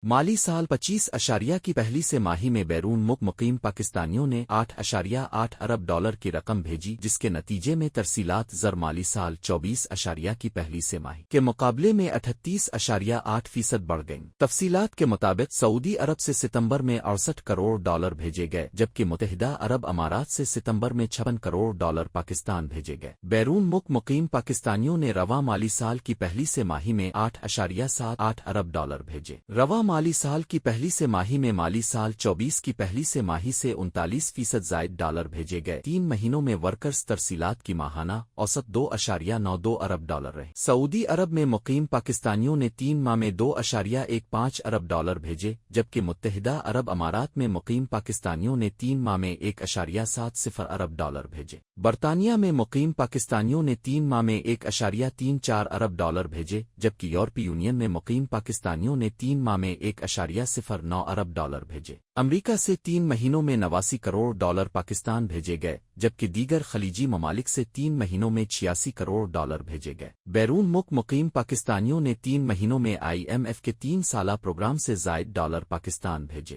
مالی سال 25 کی پہلی سے ماہی میں بیرون ملک مقیم پاکستانیوں نے 8.8 ارب ڈالر کی رقم بھیجی، جس کے نتیجے میں ترسیلات زر مالی سال 24 کی پہلی سے ماہی کے مقابلے میں 38.8% بڑھ گئیں۔ تفصیلات کے مطابق سعودی عرب سے ستمبر میں 68 کروڑ ڈالر بھیجے گئے، جبکہ متحدہ عرب امارات سے ستمبر میں 56 کروڑ ڈالر پاکستان بھیجے گئے۔ بیرون ملک مقیم پاکستانیوں نے رواں مالی سال کی پہلی سے ماہی میں 8.78 ارب ڈالر بھیجے۔ رواں مالی سال کی پہلی سے ماہی میں مالی سال 24 کی پہلی سے ماہی سے 39% زائد ڈالر بھیجے گئے۔ 3 مہینوں میں ورکرز ترسیلات کی ماہانہ اوسط 2.92 ارب ڈالر رہے۔ سعودی عرب میں مقیم پاکستانیوں نے 3 ماہ میں 2.15 ارب ڈالر بھیجے، جبکہ متحدہ عرب امارات میں مقیم پاکستانیوں نے 3 ماہ میں 1.70 ارب ڈالر بھیجے۔ برطانیہ میں مقیم پاکستانیوں نے 3 ماہ میں 1.34 ارب ڈالر بھیجے، جبکہ یورپی یونین میں مقیم پاکستانیوں نے 3 ماہ میں 1.09 ارب ڈالر بھیجے۔ امریکہ سے 3 مہینوں میں 89 کروڑ ڈالر پاکستان بھیجے گئے، جبکہ دیگر خلیجی ممالک سے 3 مہینوں میں 86 کروڑ ڈالر بھیجے گئے۔ بیرون ملک مقیم پاکستانیوں نے 3 مہینوں میں IMF کے 3 سالہ پروگرام سے زائد ڈالر پاکستان بھیجے۔